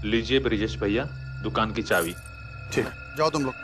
लीजिए ब्रिजेश भैया दुकान की चाबी। ठीक है, जाओ तुम लोग।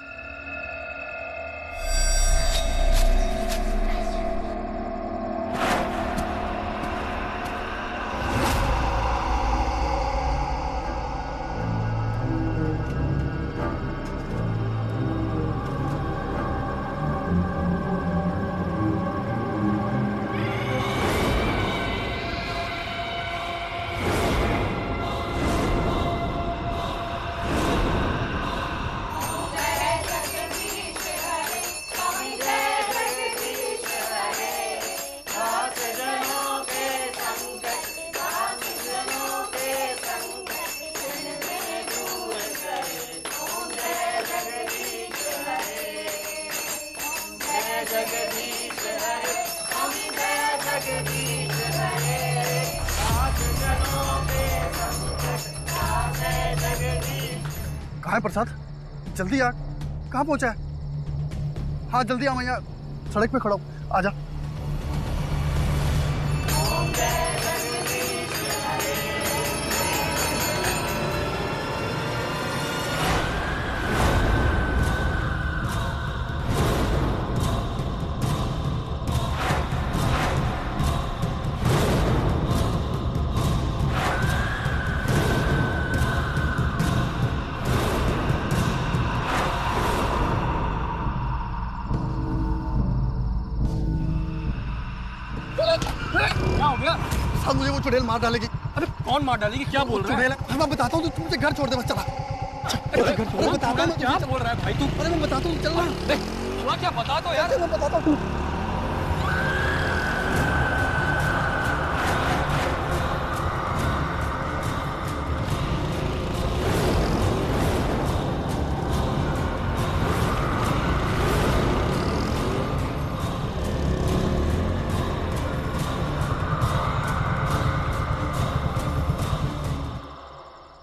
कहाँ है प्रसाद? जल्दी आ, कहाँ पहुंचा है? हाँ जल्दी आ, मैं यहाँ सड़क पे खड़ा हूँ, आजा। क्या हो गया? साहब मुझे वो चुड़ैल मार डालेगी। अरे कौन मार डालेगी? क्या बोल रहा है? चुड़ैल, मैं बताता हूँ, तू मुझे घर छोड़ दे बस, चला। घर छोड़, मैं बताता हूँ। क्या बोल रहा है भाई तू? अरे मैं बताता हूँ, चल ना। देख हुआ क्या, बता दो यार। मैं बताता हूँ।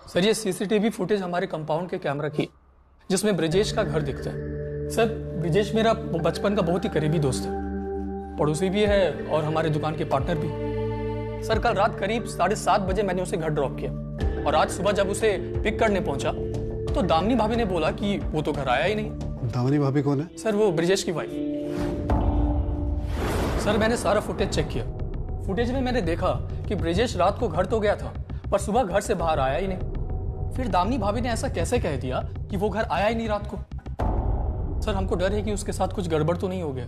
सर ये सीसीटीवी फुटेज हमारे कंपाउंड के कैमरा की, जिसमें ब्रिजेश का घर दिखता है। सर ब्रिजेश मेरा बचपन का बहुत ही करीबी दोस्त है, पड़ोसी भी है और हमारे दुकान के पार्टनर भी। सर कल रात करीब 7:30 बजे मैंने उसे घर ड्रॉप किया और आज सुबह जब उसे पिक करने पहुंचा तो दामिनी भाभी ने बोला कि वो तो घर आया ही नहीं। दामिनी भाभी कौन है? सर वो ब्रिजेश की वाइफ। सर मैंने सारा फुटेज चेक किया। फुटेज में मैंने देखा कि ब्रिजेश रात को घर तो गया था पर सुबह घर से बाहर आया ही नहीं। फिर दामिनी भाभी ने ऐसा कैसे कह दिया कि वो घर आया ही नहीं रात को? सर हमको डर है कि उसके साथ कुछ गड़बड़ तो नहीं हो गया।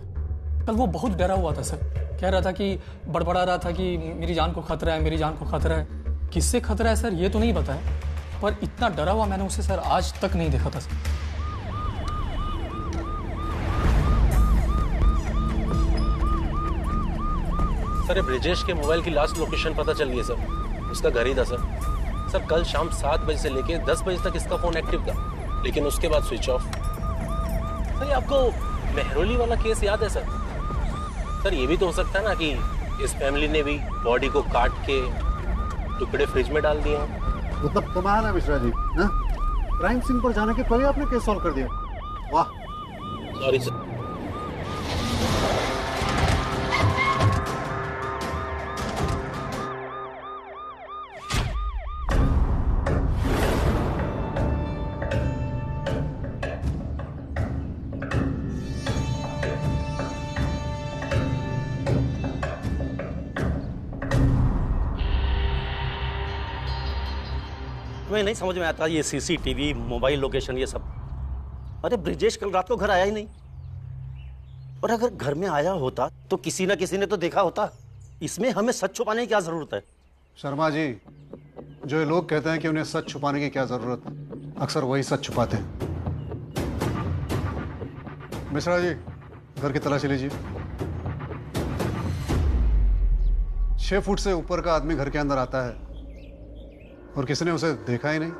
कल वो बहुत डरा हुआ था सर, कह रहा था कि बड़बड़ा रहा था कि मेरी जान को खतरा है, मेरी जान को खतरा है। किससे खतरा है सर ये तो नहीं बताया, पर इतना डरा हुआ मैंने उसे सर आज तक नहीं देखा था सर। सर ब्रिजेश के मोबाइल की लास्ट लोकेशन पता चल गई है सर, उसका घर ही था सर। सर कल शाम 7 बजे से लेके 10 बजे तक इसका फोन एक्टिव था, लेकिन उसके बाद स्विच ऑफ। सर ये आपको मेहरोली वाला केस याद है सर? सर ये भी तो हो सकता है ना कि इस फैमिली ने भी बॉडी को काट के टुकड़े फ्रिज में डाल दिए हैं। मतलब तुम्हारा मिश्रा जी, हाँ? क्राइम सीन पर जाने के पहले आपने केस सॉल्व कर दिया। वाह। Sorry sir. मैं नहीं समझ में आता ये सीसीटीवी, मोबाइल लोकेशन, ये सब। अरे ब्रिजेश कल रात को घर आया ही नहीं, और अगर घर में आया होता तो किसी ना किसी ने तो देखा होता। इसमें हमें सच छुपाने की क्या जरूरत है? शर्मा जी, जो ये लोग कहते हैं कि उन्हें सच छुपाने की क्या जरूरत, अक्सर वही सच छुपाते हैं। मिश्रा जी घर की तलाशी लीजिए। 6 फुट से ऊपर का आदमी घर के अंदर आता है और किसी ने उसे देखा ही नहीं।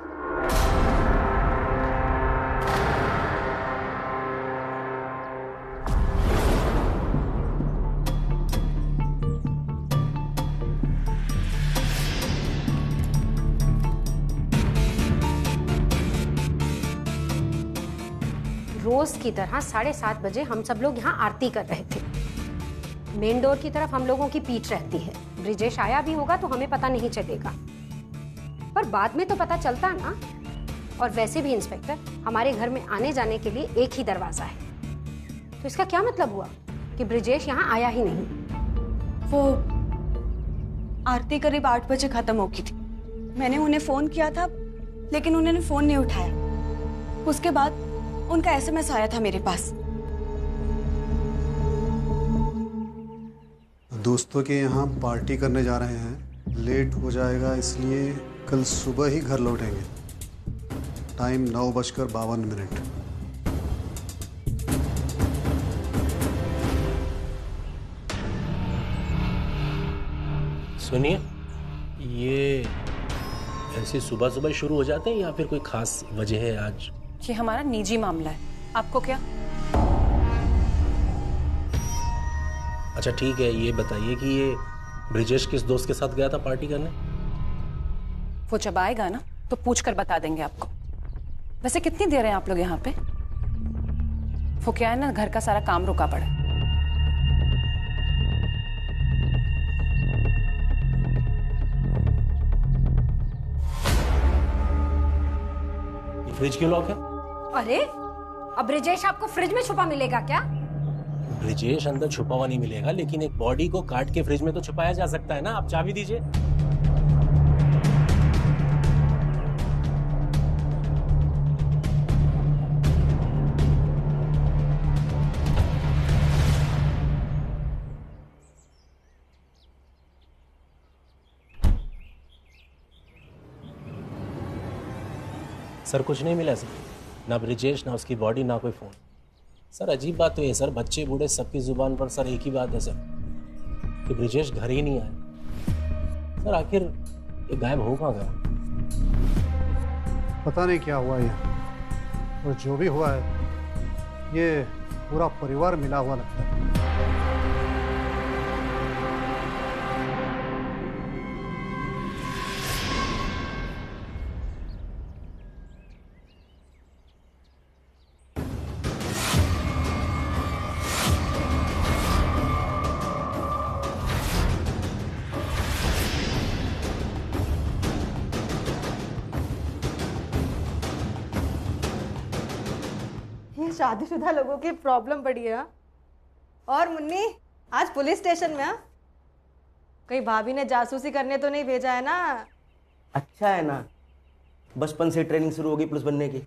रोज की तरह 7:30 बजे हम सब लोग यहाँ आरती कर रहे थे। मेन डोर की तरफ हम लोगों की पीठ रहती है। ब्रिजेश आया भी होगा तो हमें पता नहीं चलेगा, पर पर बाद में तो पता चलता ना। और वैसे भी इंस्पेक्टर, हमारे घर में आने जाने के लिए एक ही दरवाजा है, तो इसका क्या मतलब हुआ कि ब्रिजेश यहाँ आया ही नहीं? वो आरती करीब 8 बजे खत्म हो गई थी। मैंने उन्हें फोन किया था, लेकिन उन्होंने फोन नहीं उठाया। उसके बाद उनका एसएमएस आया था मेरे पास। दोस्तों के यहाँ पार्टी करने जा रहे हैं, लेट हो जाएगा, इसलिए कल सुबह ही घर लौटेंगे। टाइम 9:52। सुनिए, ये ऐसे सुबह सुबह शुरू हो जाते हैं या फिर कोई खास वजह है आज? ये हमारा निजी मामला है, आपको क्या? अच्छा ठीक है, ये बताइए कि ये ब्रिजेश किस दोस्त के साथ गया था पार्टी करने? वो जब आएगा ना तो पूछकर बता देंगे आपको। वैसे कितनी देर है आप लोग यहाँ पे? वो क्या है ना, घर का सारा काम रुका पड़ा है। ये फ्रिज क्यों लॉक है? अरे, अब ब्रिजेश आपको फ्रिज में छुपा मिलेगा क्या? ब्रिजेश अंदर छुपा हुआ नहीं मिलेगा, लेकिन एक बॉडी को काट के फ्रिज में तो छुपाया जा सकता है ना। आप चाबी दीजिए। सर कुछ नहीं मिला सर, ना ब्रिजेश, ना उसकी बॉडी, ना कोई फोन। सर अजीब बात तो है सर, बच्चे बूढ़े सबकी जुबान पर सर एक ही बात है सर, कि ब्रिजेश घर ही नहीं आया। सर आखिर ये गायब हो कहाँ गया? पता नहीं क्या हुआ ये, और जो भी हुआ है ये पूरा परिवार मिला हुआ लगता है। शादीशुदा लोगों की प्रॉब्लम पड़ी है। और मुन्नी, आज पुलिस स्टेशन में? कहीं भाभी ने जासूसी करने तो नहीं भेजा है ना? अच्छा है ना, बचपन से ट्रेनिंग शुरू होगी पुलिस बनने की।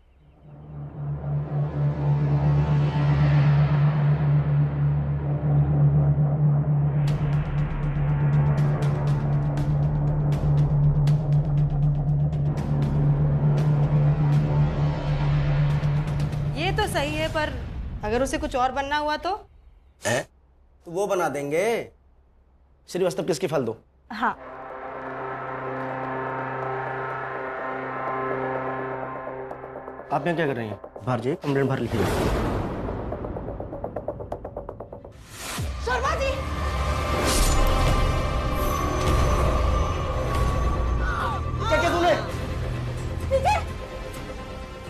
ये तो सही है, पर अगर उसे कुछ और बनना हुआ तो? तो वो बना देंगे। श्रीवास्तव किसकी फाल दो? हाँ। आप यहाँ क्या कर रही हैं? बाहर जाइए, कंप्लेंट बाहर लिखिए। शर्मा जी! क्या क्या तूने?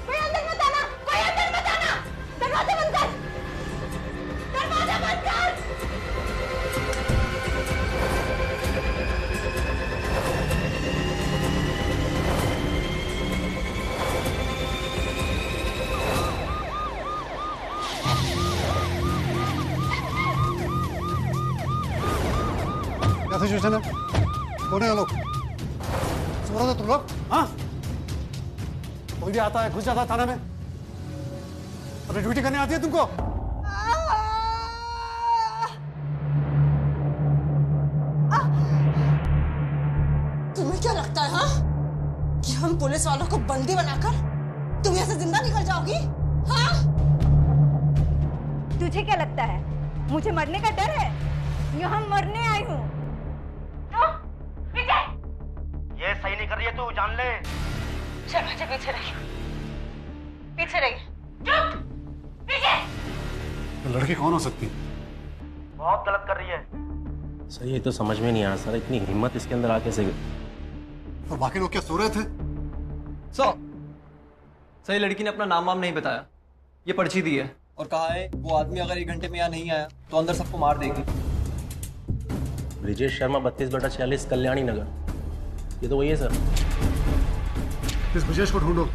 कोई अंदर मत आना! कोई अंदर मत आना! दरवाजा बंद कर! दरवाजा बंद कर! क्या सिचुएशन है? कौन है ये लोग? सो रहे थे तुम लोग? हाँ, कोई भी आता है घुस जाता है थाने में। अपनी ड्यूटी करने आती है तुमको? तुम्हें क्या लगता है हाँ, कि हम पुलिस वालों को बंदी बनाकर तुम यहाँ से जिंदा निकल जाओगी? हाँ? तुझे क्या लगता है मुझे मरने का डर है? यहाँ मरने आई हूँ। ये सही नहीं कर रही है तू, जान ले। शर्मा जी पीछे रहिए, पीछे रहिए। चुप! पीछे! तो लड़की कौन हो सकती? बहुत गलत कर रही है। सर ये तो समझ में नहीं आ रहा सर, इतनी हिम्मत इसके अंदर आके से गई। और बाकी लोग क्या सो रहे थे? सही लड़की ने अपना नाम वाम नहीं बताया, ये पर्ची दी है और कहा है वो आदमी अगर 1 घंटे में यहाँ नहीं आया तो अंदर सबको मार देगी। ब्रिजेश शर्मा 32/46 कल्याणी नगर, ये तो वही है सर। इस ब्रिजेश को ढूंढो।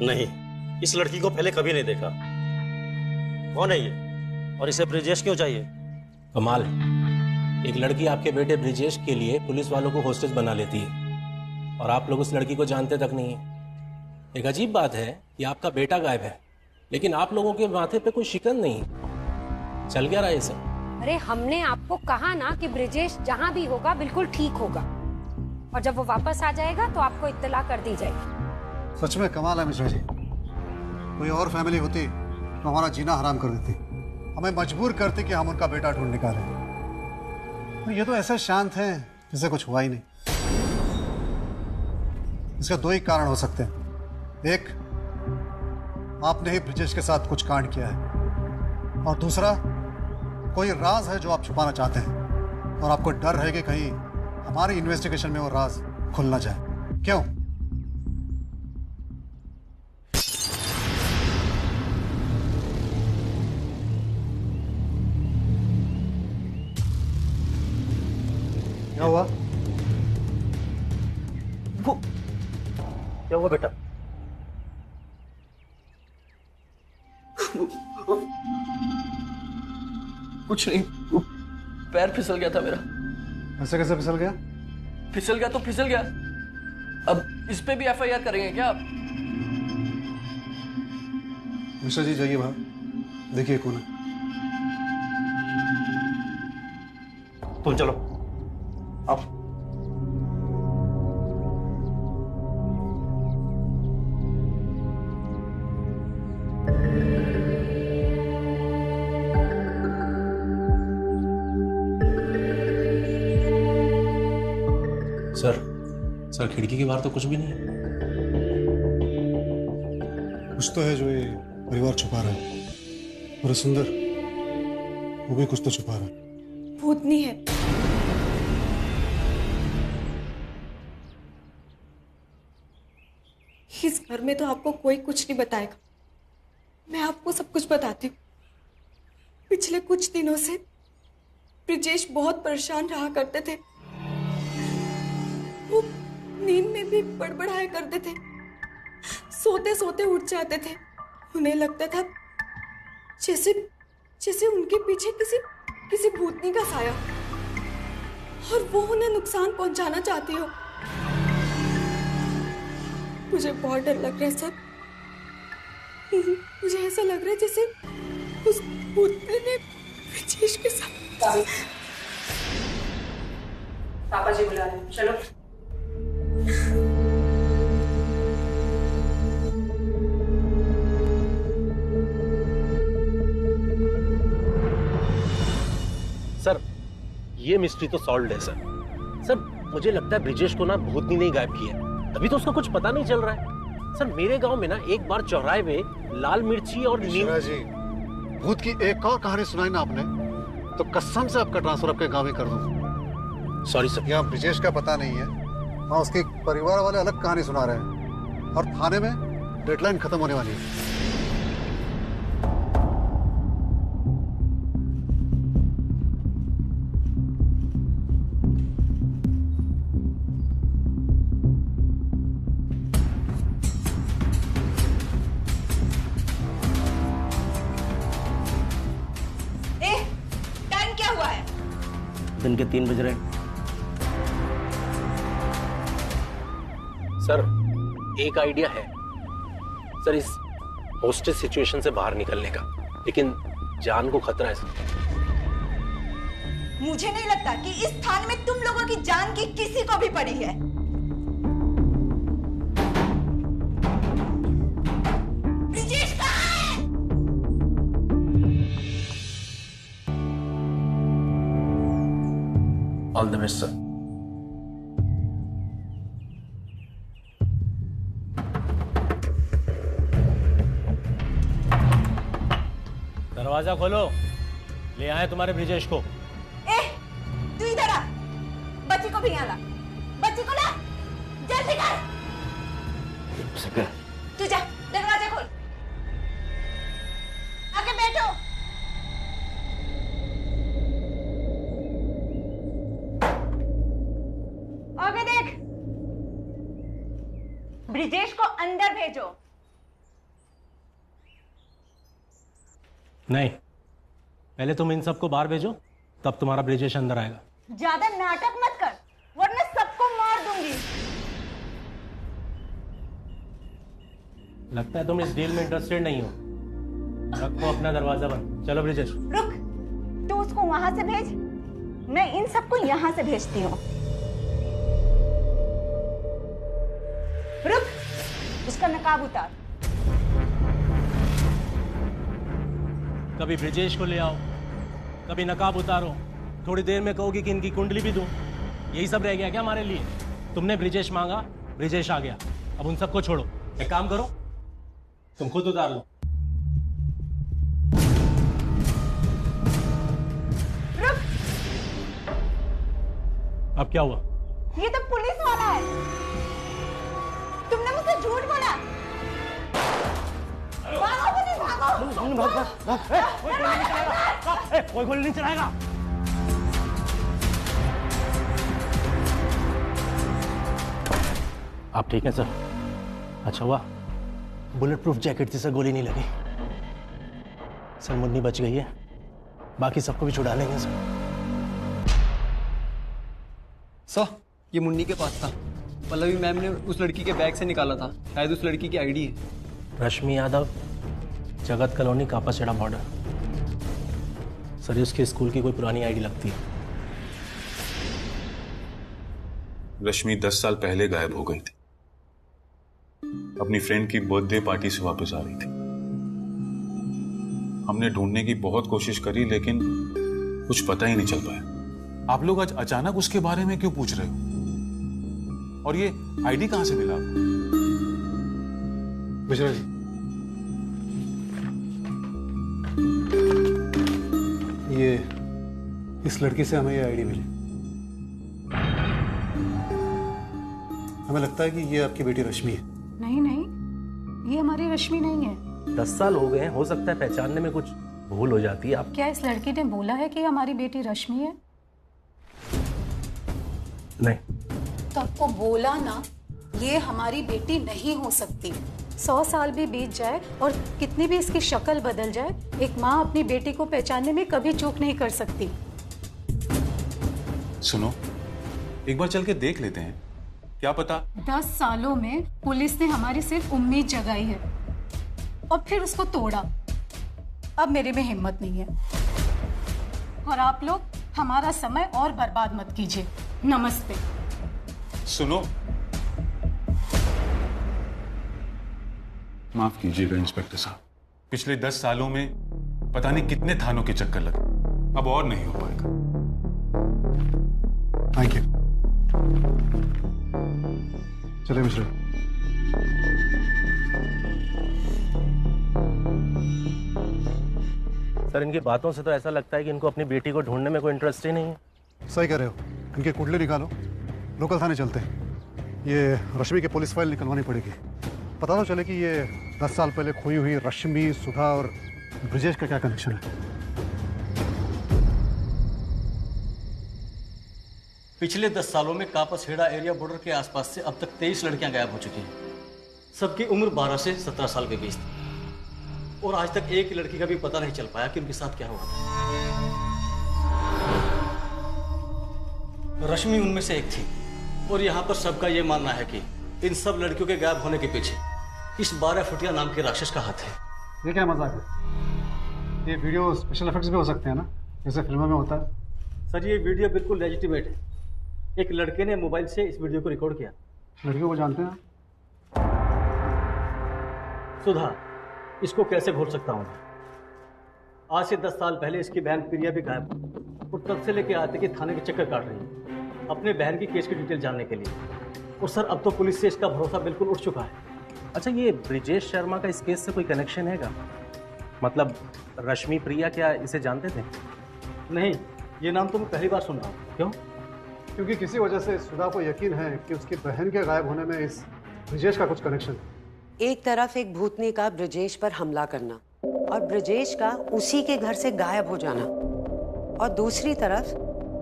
नहीं, इस लड़की को पहले कभी नहीं देखा। कौन है ये और इसे ब्रिजेश क्यों चाहिए? कमाल है, एक लड़की आपके बेटे ब्रिजेश के लिए पुलिस वालों को होस्टेस बना लेती है और आप लोग उस लड़की को जानते तक नहीं है। एक अजीब बात है कि आपका बेटा गायब है लेकिन आप लोगों के माथे पे कोई शिकन नहीं। चल क्या रहा है ये सब? अरे हमने आपको कहा ना कि ब्रिजेश जहाँ भी होगा बिल्कुल ठीक होगा और जब वो वापस आ जाएगा तो आपको इत्तला कर दी जाएगी। सच में कमाल है मिश्रा जी। कोई और फैमिली होती तो हमारा जीना हराम कर देती, हमें मजबूर करती कि हम उनका बेटा ढूंढ निकालें। ये तो ऐसे शांत हैं जैसे कुछ हुआ ही नहीं। इसके दो ही कारण हो सकते हैं, एक आपने ही ब्रिजेश के साथ कुछ कांड किया है और दूसरा कोई राज है जो आप छुपाना चाहते हैं और आपको डर है कि कहीं हमारी इन्वेस्टिगेशन में वो राज खुल ना जाए। क्यों? क्या हुआ? वो क्या हुआ बेटा? कुछ नहीं, वो पैर फिसल गया था मेरा। ऐसे कैसे फिसल गया? फिसल गया तो फिसल गया। अब इस पे भी एफआईआर करेंगे क्या आप? मिश्रा जी जाइए बाहर, देखिए कौन है। तुम चलो आप। सर खिड़की के बाहर तो कुछ भी नहीं है। कुछ तो है जो ये परिवार छुपा रहा है। और सुंदर वो भी कुछ तो छुपा रहा है। भूतनी है। इस घर में तो आपको कोई कुछ नहीं बताएगा। मैं आपको सब कुछ बताती हूँ। पिछले कुछ दिनों से ब्रिजेश बहुत परेशान रहा करते थे। वो नींद में भी बड़बड़ाया करते थे, सोते सोते उठ जाते थे। उन्हें लगता था जैसे उनके पीछे किसी भूतनी का साया और वो उन्हें नुकसान पहुंचाना चाहती हो। मुझे बहुत डर लग रहा है सर। मुझे ऐसा लग रहा है जैसे उस भूतनी ने ब्रिजेश के साथ। पापा जी बुला रहे हैं, चलो। सर ये मिस्ट्री तो सॉल्व्ड है सर। मुझे लगता है ब्रिजेश को ना भूतनी ने गायब किया है, तभी तो उसका कुछ पता नहीं चल रहा है। सर मेरे गांव में ना एक बार चौराहे में लाल मिर्ची और नीम। जी भूत की एक और कहानी सुनाई ना आपने तो कसम से आपका ट्रांसफर आपके गांव में कर दूं। Sorry sir. यहाँ ब्रिजेश का पता नहीं है, वहाँ उसके परिवार वाले अलग कहानी सुना रहे हैं और थाने में डेडलाइन खत्म होने वाली है। टाइम क्या हुआ है? दिन के 3 बज रहे हैं। सर एक आइडिया है सर, इस होस्टेस सिचुएशन से बाहर निकलने का, लेकिन जान को खतरा है सर। मुझे नहीं लगता कि इस थाने में तुम लोगों की जान की किसी को भी पड़ी है। ब्रिजेश कहाँ है? All the best sir. दरवाजा खोलो, ले आए तुम्हारे ब्रिजेश को। ए, तू इधर आ, बच्ची को भी यहाँ ला, बच्ची को ला, जल्दी कर। तू जा, दरवाजा खोल, आके बैठो। आगे देख, ब्रिजेश को अंदर भेजो। नहीं, पहले तुम इन सबको बाहर भेजो, तब तुम्हारा ब्रिजेश अंदर आएगा। ज्यादा नाटक मत कर, वरना सबको मार दूंगी। लगता है तुम इस डील में इंटरेस्टेड नहीं हो। रखो अपना दरवाजा बंद। चलो ब्रिजेश। रुक, तू उसको वहां से भेज, मैं इन सबको यहां से भेजती हूँ। रुक, उसका नकाब उतार। कभी ब्रिजेश को ले आओ, कभी नकाब उतारो, थोड़ी देर में कहोगी कि इनकी कुंडली भी दूं। यही सब रह गया क्या हमारे लिए? तुमने ब्रिजेश मांगा, ब्रिजेश आ गया। अब उन सबको छोड़ो, एक काम करो, तुम खुद उतार लो। रुक, अब क्या हुआ? ये तो पुलिस वाला है। तुमने मुझसे झूठ बोला। भागो मुझे, भागो। कोई गोली नहीं चलाएगा। आप ठीक हैं सर? अच्छा हुआ बुलेट प्रूफ जैकेट थी सर, गोली नहीं लगी। सर मुन्नी बच गई है, बाकी सबको भी छुड़ा लेंगे सर। ये मुन्नी के पास था, पल्लवी मैम ने उस लड़की के बैग से निकाला था, शायद उस लड़की की आईडी है। रश्मि यादव, जगत कॉलोनी, कापासेड़ा बॉर्डर। सर ये उसके स्कूल की कोई पुरानी आईडी लगती है। रश्मि 10 साल पहले गायब हो गई थी। अपनी फ्रेंड की बर्थडे पार्टी से वापस आ रही थी। हमने ढूंढने की बहुत कोशिश करी, लेकिन कुछ पता ही नहीं चल पाया। आप लोग आज अचानक उसके बारे में क्यों पूछ रहे हो? और ये आईडी कहां से मिला आपको? मिश्रा जी, ये इस लड़की से हमें ये आईडी मिली। हमें लगता है कि ये आपकी बेटी रश्मि है। नहीं नहीं, ये हमारी रश्मि नहीं है। 10 साल हो गए हैं, हो सकता है पहचानने में कुछ भूल हो जाती है। आप क्या इस लड़की ने बोला है कि हमारी बेटी रश्मि है? नहीं। तो आपको बोला ना, ये हमारी बेटी नहीं हो सकती। 100 साल भी बीत जाए और कितनी भी इसकी शक्ल बदल जाए, एक माँ अपनी बेटी को पहचानने में कभी चूक नहीं कर सकती। सुनो, एक बार चल के देख लेते हैं, क्या पता। 10 सालों में पुलिस ने हमारी सिर्फ उम्मीद जगाई है और फिर उसको तोड़ा। अब मेरे में हिम्मत नहीं है। और आप लोग हमारा समय और बर्बाद मत कीजिए। नमस्ते। सुनो, माफ कीजिएगा इंस्पेक्टर साहब, पिछले 10 सालों में पता नहीं कितने थानों के चक्कर लगे, अब और नहीं हो पाएगा। Thank you. चलिए मिश्रा। सर इनकी बातों से तो ऐसा लगता है कि इनको अपनी बेटी को ढूंढने में कोई इंटरेस्ट ही नहीं है। सही कह रहे हो, इनके कुंडली निकालो, लोकल थाने चलते हैं। ये रश्मि की पुलिस फाइल निकलवानी पड़ेगी, पता तो चले कि ये 10 साल पहले खोई हुई रश्मि, सुधा और ब्रिजेश का क्या कनेक्शन है। पिछले 10 सालों में कापासेड़ा एरिया बॉर्डर के आसपास से अब तक 23 लड़कियां गायब हो चुकी हैं। सबकी उम्र 12 से 17 साल के बीच थी और आज तक एक लड़की का भी पता नहीं चल पाया कि उनके साथ क्या हुआ था। रश्मि उनमें से एक थी और यहाँ पर सबका यह मानना है कि इन सब लड़कियों के गायब होने के पीछे इस 12 फुटिया नाम के राक्षस का हाथ है। ये क्या मजाक है? ये वीडियो स्पेशल इफेक्ट्स भी हो सकते हैं ना, जैसे फिल्मों में होता है। सर ये वीडियो बिल्कुल लेजिटिमेट है। एक लड़के ने मोबाइल से इस वीडियो को रिकॉर्ड किया। लड़कियों को जानते हैं? सुधा, इसको कैसे भूल सकता हूँ? आज से 10 साल पहले इसकी बहन प्रिया भी गायब हुई और तब से लेके आते कि थाने के चक्कर काट रही है अपने बहन की केस की डिटेल जानने के लिए। और सर अब तो पुलिस से इसका भरोसा बिल्कुल उठ चुका है। अच्छा, ये ब्रिजेश शर्मा का इस केस से कोई कनेक्शन है क्या? मतलब रश्मि, प्रिया क्या इसे जानते थे? नहीं, ये नाम तो मैं पहली बार सुन रहा हूँ। क्यों? क्योंकि किसी वजह से सुधा को यकीन है कि उसकी बहन के गायब होने में इस ब्रिजेश का कुछ कनेक्शन है। एक तरफ एक भूतनी का ब्रिजेश पर हमला करना और ब्रिजेश का उसी के घर से गायब हो जाना, और दूसरी तरफ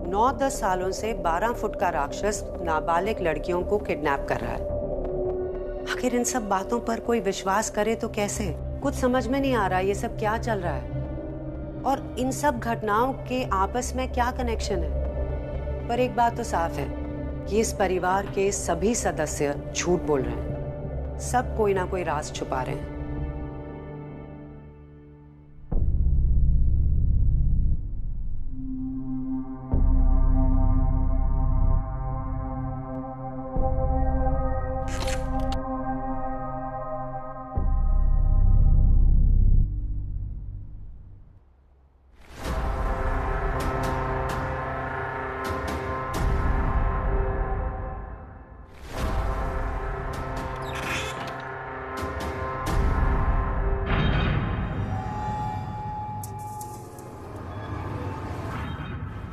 9-10 सालों से 12 फुट का राक्षस नाबालिग लड़कियों को किडनैप कर रहा है। आखिर इन सब बातों पर कोई विश्वास करे तो कैसे? कुछ समझ में नहीं आ रहा ये सब क्या चल रहा है और इन सब घटनाओं के आपस में क्या कनेक्शन है। पर एक बात तो साफ है कि इस परिवार के सभी सदस्य झूठ बोल रहे हैं। सब कोई ना कोई राज छुपा रहे हैं।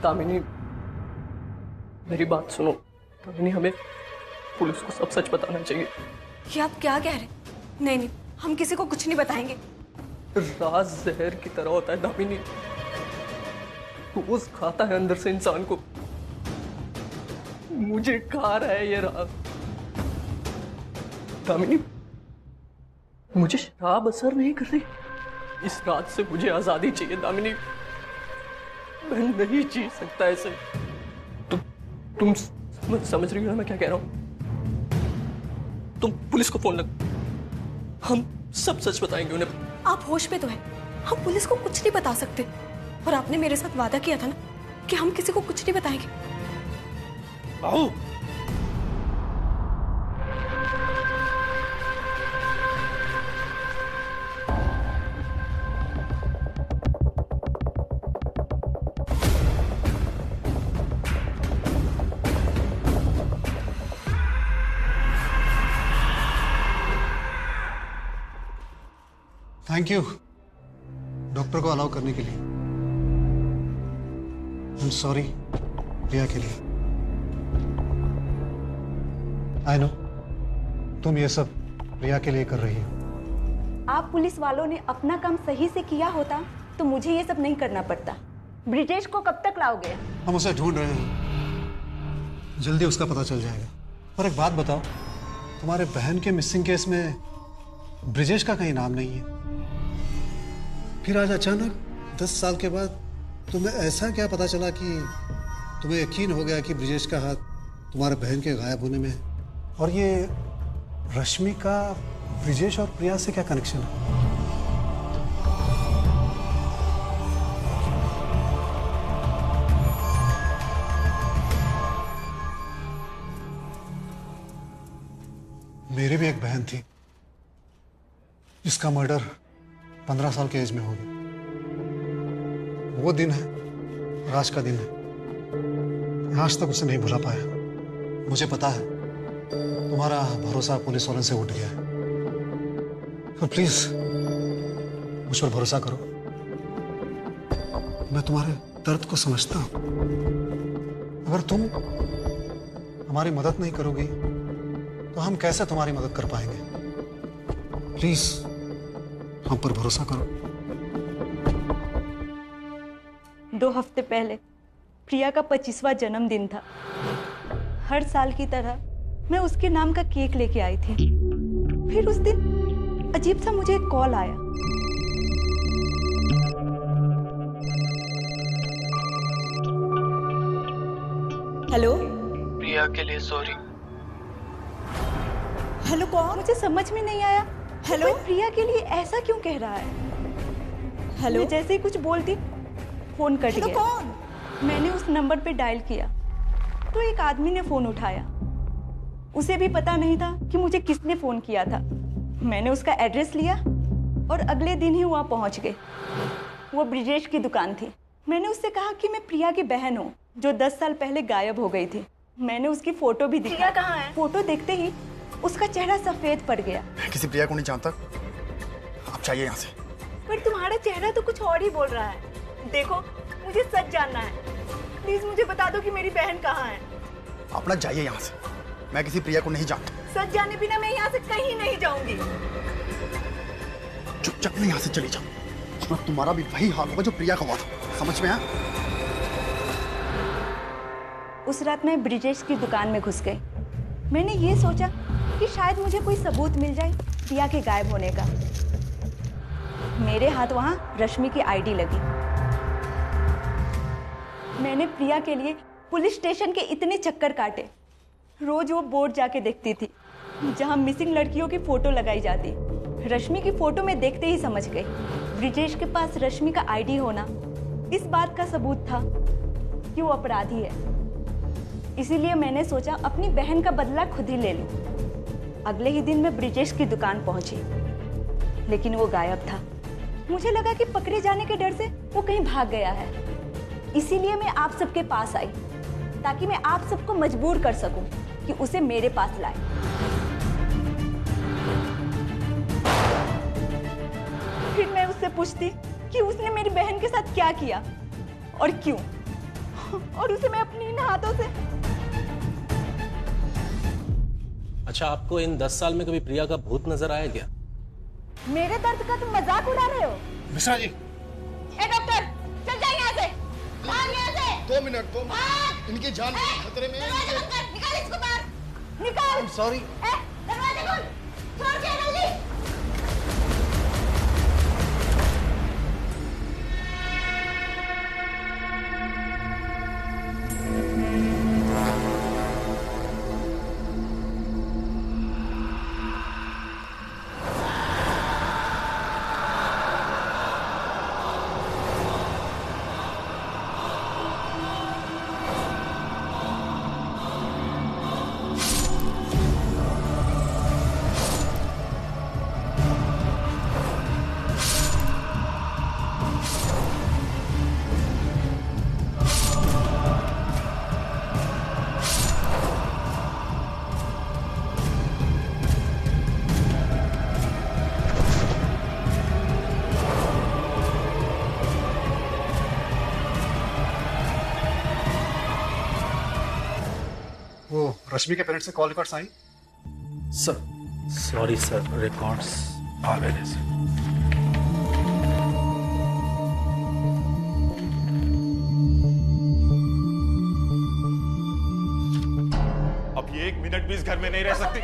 दामिनी, मेरी बात सुनो। दामिनी, हमें पुलिस को सब सच बताना चाहिए। ये आप क्या कह रहे? नहीं नहीं, हम किसी को कुछ नहीं बताएंगे। राज जहर की तरह होता है दामिनी, रोज खाता है अंदर से इंसान को। मुझे खा रहा है ये राज। दामिनी, मुझे शराब असर नहीं कर रही। इस रात से मुझे आजादी चाहिए दामिनी। मैं नहीं जी सकता ऐसे। तुम समझ रही हो ना मैं क्या कह रहा हूं? तुम पुलिस को फोन लग, हम सब सच बताएंगे उन्हें। आप होश पे तो हैं। हम पुलिस को कुछ नहीं बता सकते, और आपने मेरे साथ वादा किया था ना कि हम किसी को कुछ नहीं बताएंगे। बाहू, थैंक यू डॉक्टर को अलाउ करने के लिए। आई एम सॉरी प्रिया के लिए। आई नो तुम ये सब प्रिया के लिए कर रही हो। आप पुलिस वालों ने अपना काम सही से किया होता तो मुझे ये सब नहीं करना पड़ता। ब्रिजेश को कब तक लाओगे? हम उसे ढूंढ रहे हैं, जल्दी उसका पता चल जाएगा। पर एक बात बताओ, तुम्हारे बहन के मिसिंग केस में ब्रिजेश का कहीं नाम नहीं है, फिर आज अचानक 10 साल के बाद तुम्हें ऐसा क्या पता चला कि तुम्हें यकीन हो गया कि ब्रिजेश का हाथ तुम्हारे बहन के गायब होने में है? और ये रश्मि का ब्रिजेश और प्रिया से क्या कनेक्शन है? मेरी भी एक बहन थी जिसका मर्डर 15 साल के एज में हो गया। वो दिन है, आज का दिन है। आज तक उसे नहीं भुला पाया। मुझे पता है तुम्हारा भरोसा पुलिस वालों से उठ गया है, पर प्लीज मुझ पर भरोसा करो। मैं तुम्हारे दर्द को समझता हूं। अगर तुम हमारी मदद नहीं करोगी तो हम कैसे तुम्हारी मदद कर पाएंगे? प्लीज हम पर भरोसा करो। 2 हफ्ते पहले प्रिया का 25वां जन्मदिन था। हर साल की तरह मैं उसके नाम का केक लेके आई थी। फिर उस दिन अजीब सा मुझे एक कॉल आया। हेलो, प्रिया के लिए सॉरी। हेलो कौन? मुझे समझ में नहीं आया। हेलो, प्रिया के लिए ऐसा क्यों कह रहा है? हेलो, जैसे ही कुछ बोलती फोन कट गया। कौन? मैंने उस नंबर पे डायल किया तो एक आदमी ने फोन उठाया। उसे भी पता नहीं था कि मुझे किसने फोन किया था। मैंने उसका एड्रेस लिया और अगले दिन ही वहां पहुंच गए। वो ब्रिजेश की दुकान थी। मैंने उससे कहा कि मैं प्रिया की बहन हूँ जो 10 साल पहले गायब हो गई थी। मैंने उसकी फोटो भी दिखाई। प्रिया कहाँ है? फोटो देखते ही उसका चेहरा सफेद पड़ गया। मैं किसी प्रिया को नहीं जानता, आप चाहिए यहाँ से। पर तुम्हारा चेहरा तो कुछ और ही बोल रहा है। देखो, मुझे सच जानना है। प्लीज मुझे बता दो कि मेरी बहन कहाँ है। अपना जाइए यहाँ से, मैं किसी प्रिया को नहीं जानता। सच जाने बिना मैं यहाँ से कहीं नहीं जाऊंगी। चुपचाप यहाँ से चली जाओ, वरना तुम्हारा भी वही हाल होगा जो प्रिया का हुआ था। समझ में आया? उस रात मैं ब्रिजेश की दुकान में घुस गई। मैंने ये सोचा कि शायद मुझे कोई सबूत मिल जाए प्रिया के गायब होने का। मेरे हाथ वहां रश्मि की आईडी लगी। मैंने प्रिया के लिए पुलिस स्टेशन के इतने चक्कर काटे। रोज वो बोर्ड जाके देखती थी जहां मिसिंग लड़कियों की फोटो लगाई जाती। रश्मि की फोटो में देखते ही समझ गई ब्रिजेश के पास रश्मि का आईडी होना इस बात का सबूत था कि वो अपराधी है। इसीलिए मैंने सोचा अपनी बहन का बदला खुद ही ले लूं। अगले ही दिन मैं ब्रिजेश की दुकान पहुंची, लेकिन वो गायब था। मुझे लगा कि पकड़े जाने के डर से वो कहीं भाग गया है। इसीलिए मैं आप सबके पास आई, ताकि मैं आप सबको मजबूर कर सकूं कि उसे मेरे पास लाए। फिर मैं उससे पूछती कि उसने मेरी बहन के साथ क्या किया और क्यों, और उसे मैं अपने इन हाथों से। अच्छा, आपको इन 10 साल में कभी प्रिया का भूत नजर आया क्या? मेरे दर्द का तुम मजाक उड़ा रहे हो? मिश्रा जी, ए डॉक्टर, चल जा यहाँ से, भाग यहाँ से। 2 मिनट, इनकी जान खतरे में है। निकाल इसको बाहर, निकाल। I'm sorry। दरवाजा खोल, छोड़ के जल्दी। रश्मि के पेरेंट्स से कॉल रिकॉर्ड्स आई? सर, सॉरी सर, रिकॉर्ड्स आ गए सर। अब ये 1 मिनट भी इस घर में नहीं रह सकती।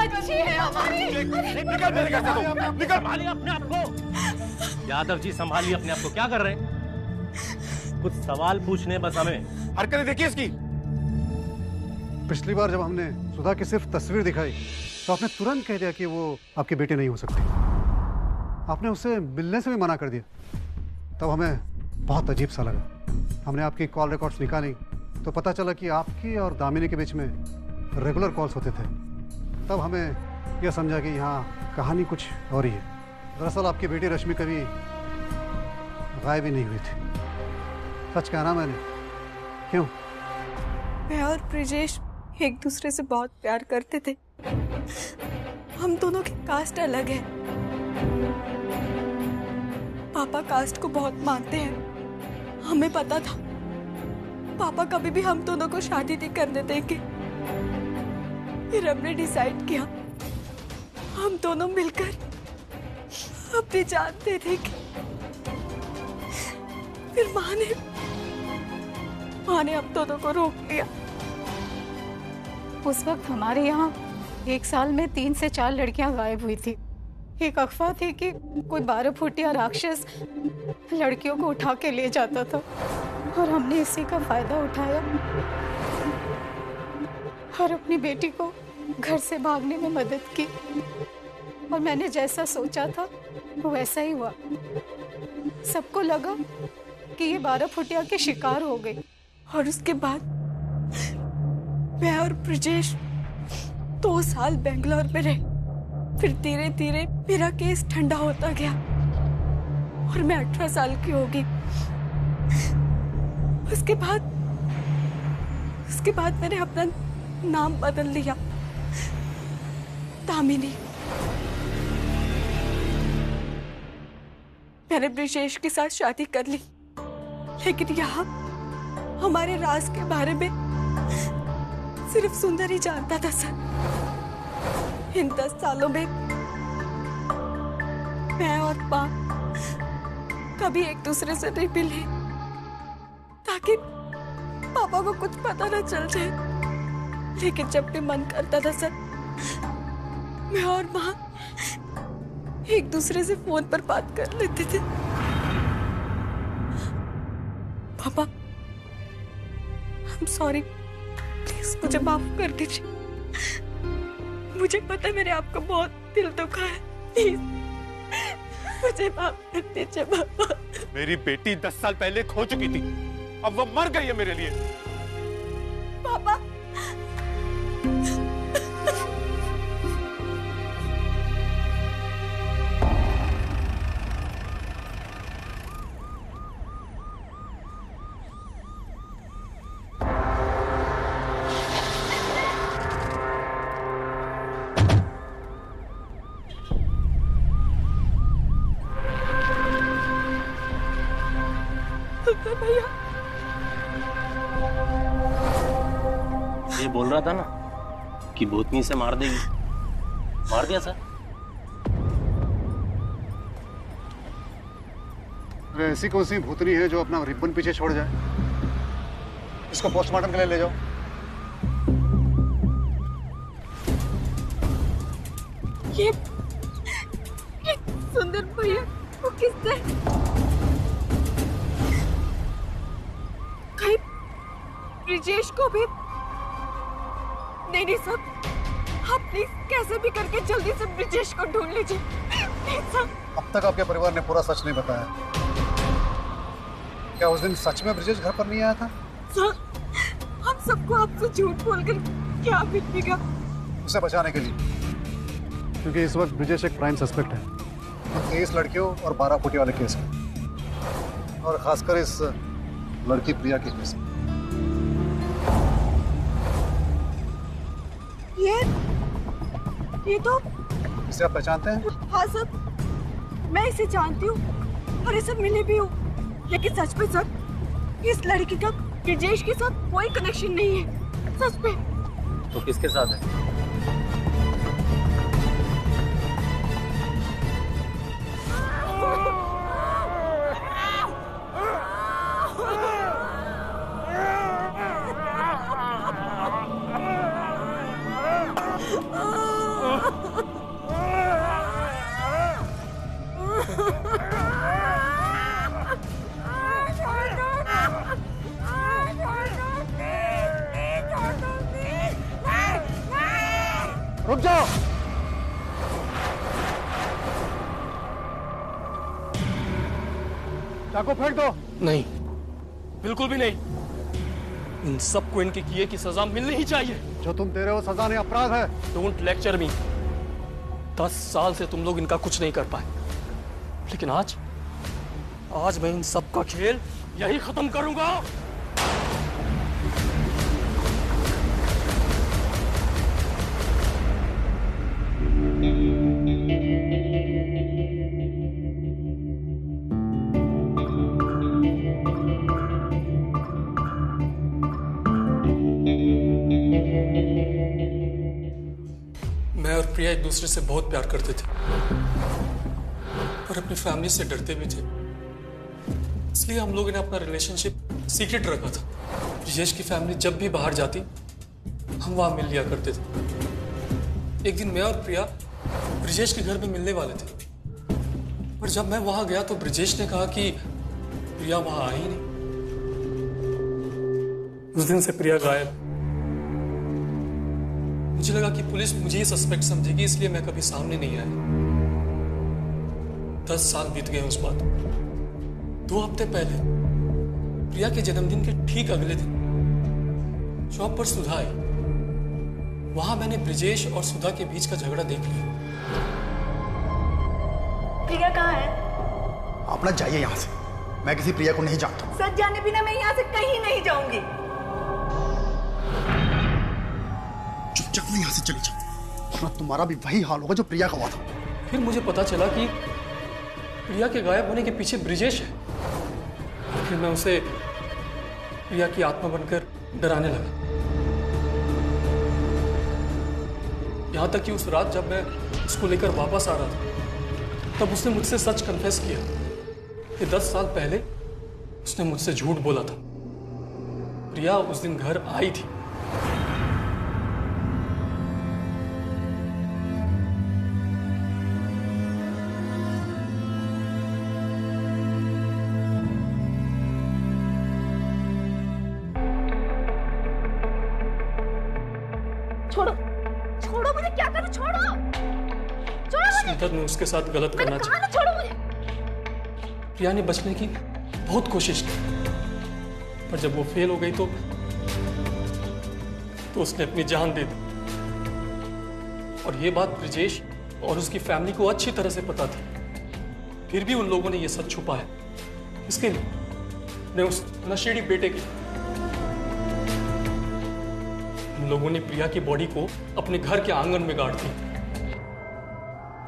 बच्ची है हमारी। निकल मेरे घर से तू, निकल। संभालिए अपने आप को। यादव जी, संभालिए अपने आप को। क्या कर रहे हैं? कुछ सवाल पूछने बस हमें। हरकतें देखिए इसकी। पिछली बार जब हमने सुधा की सिर्फ तस्वीर दिखाई तो आपने तुरंत कह दिया कि वो आपकी बेटी नहीं हो सकती। आपने उससे मिलने से भी मना कर दिया। तब हमें बहुत अजीब सा लगा। हमने आपकी कॉल रिकॉर्ड्स निकाली तो पता चला कि आपकी और दामिनी के बीच में रेगुलर कॉल्स होते थे। तब हमें यह समझा कि यहाँ कहानी कुछ और ही है। दरअसल आपकी बेटी रश्मि कभी गायब ही नहीं हुई थी। सच कहना मैंने। क्यों? मैं और ब्रिजेश एक दूसरे से बहुत प्यार करते थे। हम दोनों की कास्ट अलग है। पापा कास्ट को बहुत मानते हैं। हमें पता था पापा कभी भी हम दोनों को शादी नहीं करने देंगे। फिर हमने डिसाइड किया हम दोनों मिलकर अपनी जान दे देंगे। फिर माँ ने हम दोनों को रोक लिया। उस वक्त हमारे यहाँ 1 साल में 3 से 4 लड़कियां गायब हुई थी। एक अफवाह थी कि कोई 12 फुटिया राक्षस लड़कियों को उठा के ले जाता था और हमने इसी का फायदा उठाया और अपनी बेटी को घर से भागने में मदद की। और मैंने जैसा सोचा था वो वैसा ही हुआ। सबको लगा कि ये 12 फुटिया के शिकार हो गई। और उसके बाद मैं और ब्रिजेश 2 साल बेंगलोर में रहे। फिर धीरे धीरे मेरा केस ठंडा होता गया और मैं 18 साल की हो गई। उसके बाद मैंने अपना नाम बदल लिया, दामिनी। मैंने ब्रिजेश के साथ शादी कर ली, लेकिन यहाँ हमारे राज के बारे में सिर्फ सुंदर ही जानता था सर। इन 10 सालों में मैं और माँ कभी एक दूसरे से नहीं मिले, ताकि पापा को कुछ पता न चल जाए। लेकिन जब भी मन करता था सर, मैं और माँ एक दूसरे से फोन पर बात कर लेते थे। पापा, I'm sorry, प्लीज मुझे माफ कर दीजिए। मुझे पता है मैंने आपको बहुत दिल दुखा है, प्लीज मुझे माफ कर दीजिए पापा। मेरी बेटी 10 साल पहले खो चुकी थी, अब वो मर गई है मेरे लिए। पापा, भैया ये बोल रहा था ना कि भूतनी से मार देगी, मार दिया सर। अरे ऐसी कौन सी भूतनी है जो अपना रिबन पीछे छोड़ जाए? इसको पोस्टमार्टम के लिए ले जाओ। ये सुंदर भैया को किसने कहीं ब्रिजेश को भी नहीं सर, आप प्लीज कैसे भी करके जल्दी से ब्रिजेश को ढूंढ लीजिए प्लीज सर। अब तक आपके परिवार ने पूरा सच नहीं बताया। क्या उस दिन सच में ब्रिजेश घर पर नहीं आया था? सर, हम सबको आपसे झूठ बोलकर क्या मिलेगा? उसे बचाने के लिए, क्योंकि इस वक्त ब्रिजेश एक प्राइम सस्पेक्ट है 23 लड़कियों और 12 फुटी वाले केस में, और खासकर इस लड़की प्रिया के केस में। ये तो इसे आप पहचानते हैं? हाँ सर, मैं इसे जानती हूँ और इसे मिली भी हूँ, लेकिन सच में सर इस लड़की का ब्रिजेश के साथ कोई कनेक्शन नहीं है, सच में। तो किसके साथ है? रुक जाओ। चाकू फेंक दो। नहीं, बिल्कुल भी नहीं। इन सबको इनके किए की सजा मिलनी ही चाहिए। जो तुम दे रहे हो सजा नहीं, अपराध है। डोंट लेक्चर मी। 10 साल से तुम लोग इनका कुछ नहीं कर पाए, लेकिन आज मैं इन सबका खेल यही खत्म करूंगा। मैं और प्रिया एक दूसरे से बहुत प्यार करते थे और अपनी फैमिली से डरते भी थे, इसलिए हम लोगों ने अपना रिलेशनशिप सीक्रेट रखा था। ब्रिजेश की फैमिली जब भी बाहर जाती हम वहां मिल लिया करते थे। एक दिन मैं और प्रिया ब्रिजेश के घर में मिलने वाले थे, पर जब मैं वहां गया तो ब्रिजेश ने कहा कि प्रिया वहां आई नहीं। उस दिन से प्रिया गायब। मुझे लगा कि पुलिस मुझे ही सस्पेक्ट समझेगी, इसलिए मैं कभी सामने नहीं आया। 10 साल बीत गए उस बात। 2 हफ्ते पहले प्रिया के जन्मदिन के ठीक अगले दिन शॉप पर सुधा आई। वहां मैंने ब्रिजेश और सुधा के बीच का झगड़ा देख लिया। प्रिया कहाँ है? आप ना जाइए यहाँ से, मैं किसी प्रिया को नहीं जानता। सच जाने बिना मैं यहाँ से कहीं नहीं जाऊंगी। चुपचाप यहाँ से चली जाओ, वरना तुम्हारा भी वही हाल होगा जो प्रिया का हुआ था। फिर मुझे पता चला कि प्रिया के गायब होने के पीछे ब्रिजेश है। फिर मैं उसे प्रिया की आत्मा बनकर डराने लगा। यहां तक कि उस रात जब मैं उसको लेकर वापस आ रहा था, तब उसने मुझसे सच कन्फेस किया कि 10 साल पहले उसने मुझसे झूठ बोला था। प्रिया उस दिन घर आई थी। छोड़ो छोड़ो मुझे, क्या करूं, छोड़ो छोड़ो मुझे। शिद्दत में उसके साथ गलत करना मैंने कहा चाहिए। ना छोड़ो मुझे। प्रिया ने बचने की बहुत कोशिश की, पर जब वो फेल हो गई तो उसने अपनी जान दे दी। और ये बात ब्रिजेश और उसकी फैमिली को अच्छी तरह से पता थी, फिर भी उन लोगों ने ये सच छुपाया। इसके लिए ने उस नशेड़ी बेटे के उन लोगों ने प्रिया की बॉडी को अपने घर के आंगन में गाड़ दी।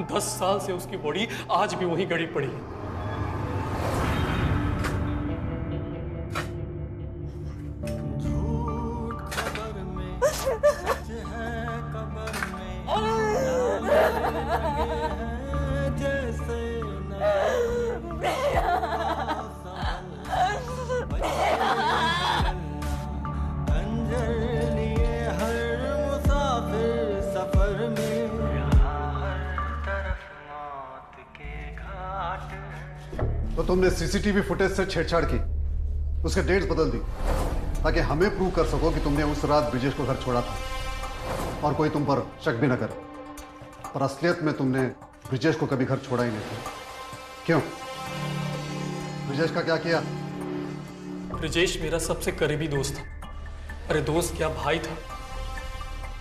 10 साल से उसकी बॉडी आज भी वहीं गड़ी पड़ी है। तो तुमने सीसीटीवी फुटेज से छेड़छाड़ की, उसके डेट्स बदल दी ताकि हमें प्रूव कर सको कि तुमने उस रात ब्रिजेश को घर छोड़ा था और कोई तुम पर शक भी न करे। पर असलियत में तुमने ब्रिजेश को कभी घर छोड़ा ही नहीं था। क्यों? ब्रिजेश का क्या किया? ब्रिजेश मेरा सबसे करीबी दोस्त था। अरे दोस्त क्या, भाई था।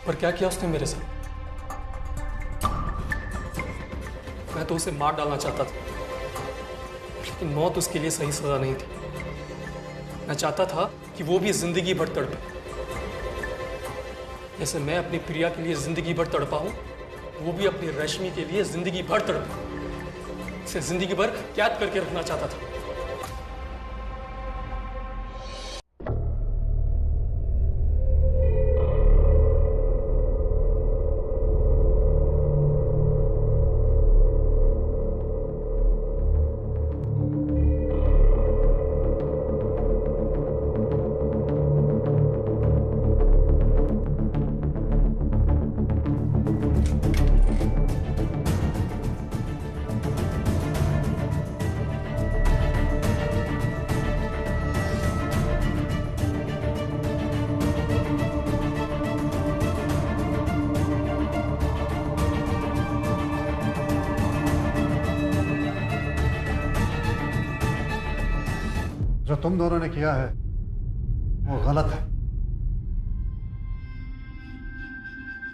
पर क्या किया उसने मेरे साथ? मैं तो उसे मार डालना चाहता था, लेकिन मौत उसके लिए सही सजा नहीं थी। मैं चाहता था कि वो भी जिंदगी भर तड़पे, जैसे मैं अपनी प्रिया के लिए जिंदगी भर तड़पा हूं, वो भी अपनी रश्मि के लिए जिंदगी भर तड़पे। उसे जिंदगी भर कैद करके रखना चाहता था। जो तुम दोनों ने किया है वो गलत है,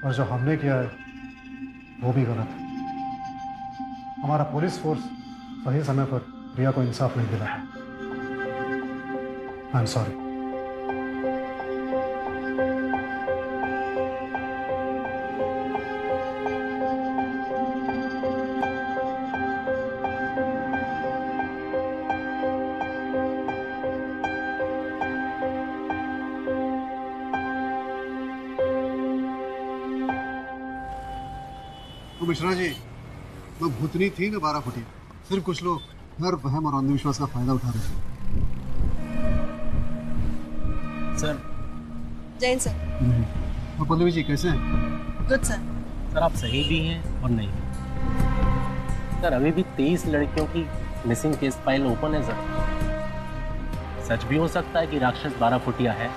और जो हमने किया है वो भी गलत है। हमारा पुलिस फोर्स सही समय पर प्रिया को इंसाफ नहीं दिला है। I am sorry. तो मिश्रा जी, न भूतनी थी न 12 फुटी। सिर्फ कुछ लोग हर वहम और अंधविश्वास का फायदा उठा रहे थे। सर। जैन सर। और पल्लवी जी कैसे हैं? Good sir. सर आप सही भी हैं और नहीं। सर अभी भी 23 लड़कियों की मिसिंग केस फाइल ओपन है सर। सच भी हो सकता है कि राक्षस 12 फुटिया है।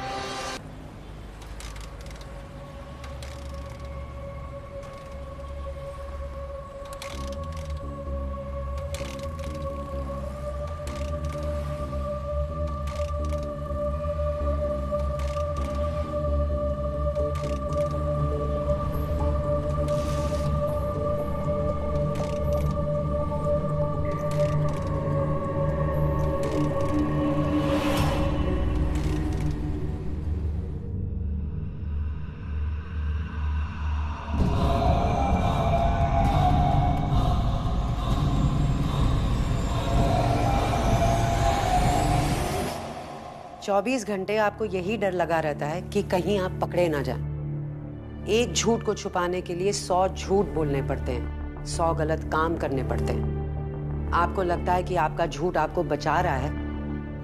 24 घंटे आपको यही डर लगा रहता है कि कहीं आप पकड़े ना जाएं। एक झूठ को छुपाने के लिए 100 झूठ बोलने पड़ते हैं, 100 गलत काम करने पड़ते हैं। आपको लगता है कि आपका झूठ आपको बचा रहा है,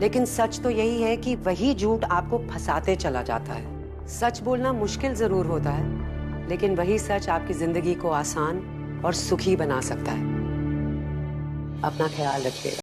लेकिन सच तो यही है कि वही झूठ आपको फंसाते चला जाता है। सच बोलना मुश्किल जरूर होता है, लेकिन वही सच आपकी जिंदगी को आसान और सुखी बना सकता है। अपना ख्याल रखिएगा।